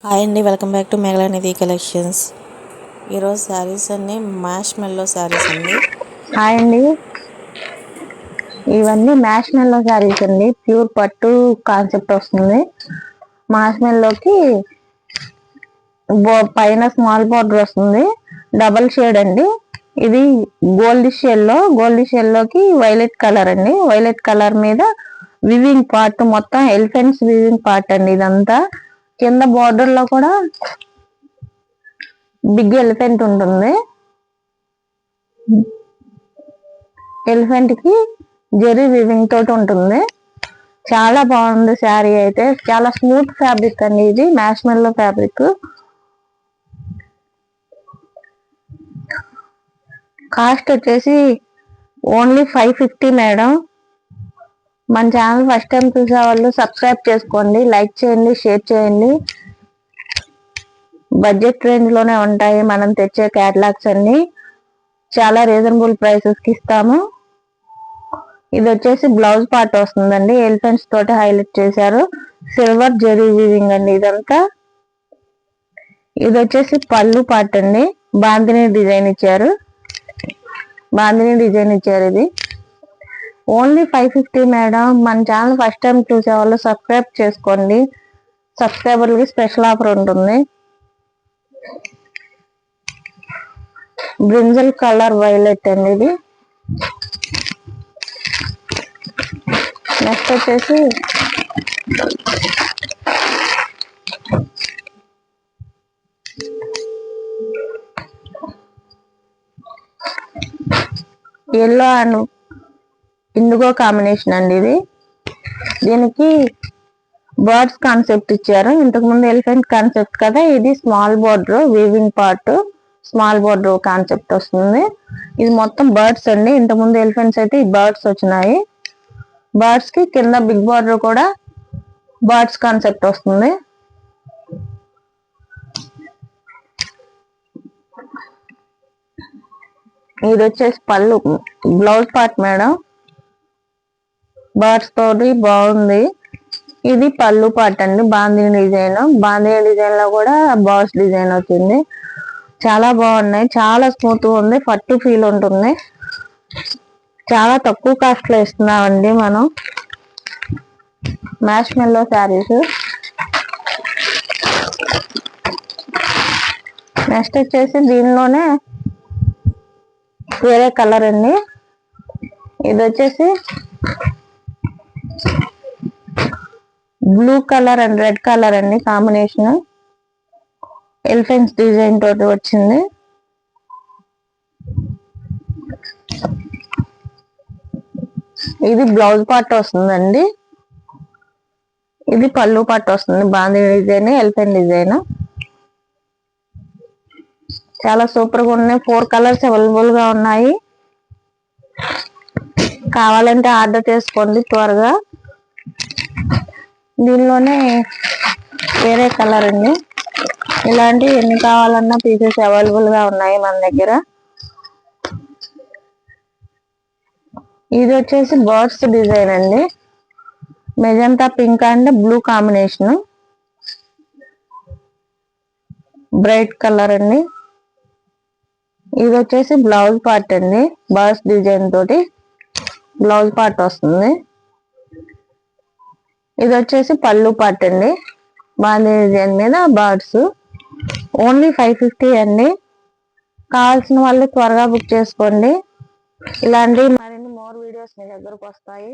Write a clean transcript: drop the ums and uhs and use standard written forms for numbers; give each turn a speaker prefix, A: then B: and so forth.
A: Hi అండి, welcome back to మేఘలానిధి collections. ఈరోజు శారీస్ అన్ని మ్యాష్ మెల్లో శారీస్ అండి.
B: హాయ్ అండి, ఇవన్నీ మ్యాష్ మెల్లో శారీస్ అండి. ప్యూర్ పట్టు కాన్సెప్ట్ వస్తుంది. మ్యాష్ మెల్లోకి పైన స్మాల్ బార్డర్ వస్తుంది. డబల్ షేడ్ అండి. ఇది గోల్డ్ షెల్లోకి వైలెట్ కలర్ అండి. వైలెట్ కలర్ మీద వివింగ్ పార్ట్ మొత్తం ఎలిఫెంట్స్ వివింగ్ పార్ట్ అండి. ఇదంతా కింద బార్డర్ లో కూడా బిగ్ ఎలిఫెంట్ ఉంటుంది. ఎలిఫెంట్ కి జెరీ వివింగ్ తోటి ఉంటుంది. చాలా బాగుంది శారీ అయితే. చాలా స్మూత్ ఫ్యాబ్రిక్ అండి. ఇది మ్యాష్ మెల్లో ఫ్యాబ్రిక్. కాస్ట్ వచ్చేసి ఓన్లీ 550 మేడం. మన ఛానల్ ఫస్ట్ టైం చూసే వాళ్ళు సబ్స్క్రైబ్ చేసుకోండి, లైక్ చేయండి, షేర్ చేయండి. బడ్జెట్ రేంజ్ లోనే ఉంటాయి మనం తెచ్చే క్యాటలాగ్స్ అన్ని. చాలా రీజనబుల్ ప్రైసెస్ కి ఇస్తాము. ఇది వచ్చేసి బ్లౌజ్ పార్ట్ వస్తుందండి. ఎలిఫెంట్స్ తోటి హైలైట్ చేశారు. సిల్వర్ జెరీ వీవింగ్ అండి ఇదంతా. ఇది వచ్చేసి పళ్ళు పార్ట్ అండి. బాందిని డిజైన్ ఇచ్చారు. ఇది ఓన్లీ 550 మేడం. మన ఛానల్ ఫస్ట్ టైం చూసే వాళ్ళు సబ్స్క్రైబ్ చేసుకోండి. సబ్స్క్రైబర్లకి స్పెషల్ ఆఫర్ ఉంటుంది. బ్రింజల్ కలర్ వైలెట్ అండి ఇది. నెక్స్ట్ వచ్చేసి ఎల్లో అండ్ ఇండిగో కాంబినేషన్ అండి ఇది. దీనికి బర్డ్స్ కాన్సెప్ట్ ఇచ్చారు. ఇంతకు ముందు ఎలిఫెంట్ కాన్సెప్ట్ కదా, ఇది small border weaving part, small border concept వస్తుంది. ఇది మొత్తం బర్డ్స్ అండి. ఇంతకు ముందు ఎలిఫెంట్స్ అయితే ఈ బర్డ్స్ వచ్చినాయి. బర్డ్స్ కి కింద బిగ్ బోర్డర్ కూడా బర్డ్స్ కాన్సెప్ట్ వస్తుంది. ఇది వచ్చేసి పళ్ళు, బ్లౌజ్ పార్ట్ మేడం. బర్డ్స్ తోటి బాగుంది. ఇది పళ్ళు పార్ట్ అండి. బాందిని డిజైన్ లో కూడా బర్డ్స్ డిజైన్ వచ్చింది. చాలా బాగున్నాయి. చాలా స్మూత్ ఉంది. పట్టు ఫీల్ ఉంటుంది. చాలా తక్కువ కాస్ట్ లో ఇస్తున్నామండి మనం మ్యాష్ మెల్లో శారీస్. నెక్స్ట్ వచ్చేసి దీనిలోనే వేరే కలర్ అండి. ఇది వచ్చేసి blue colour and red colour అండి కాంబినేషన్. ఎలిఫెంట్స్ డిజైన్ తోటి వచ్చింది. ఇది బ్లౌజ్ పార్ట్ వస్తుందండి. ఇది పళ్ళు పార్ట్ వస్తుంది. Bandhani design, elephant design. చాలా సూపర్ గా ఉన్నాయి. 4 కలర్స్ అవైలబుల్ గా ఉన్నాయి. కావాలంటే ఆర్డర్ చేసుకోండి త్వరగా. దీనిలోనే వేరే కలర్ అండి. ఇలాంటి ఎన్ని కావాలన్నా పీసెస్ అవైలబుల్ గా ఉన్నాయి మన దగ్గర. ఇది వచ్చేసి బర్డ్స్ డిజైన్ అండి. Magenta pink and blue combination, bright colour అండి. ఇది వచ్చేసి బ్లౌజ్ పార్ట్ అండి. బర్డ్స్ డిజైన్ తోటి బ్లౌజ్ పార్ట్ వస్తుంది. ఇది వచ్చేసి పళ్ళు పార్ట్ అండి. బాందిని డిజైన్ మీద బర్డ్స్. ఓన్లీ 550 అండి. కావాల్సిన వాళ్ళు త్వరగా బుక్ చేసుకోండి. ఇలాంటి మరిన్ని మోర్ వీడియోస్ మీ దగ్గరకు వస్తాయి.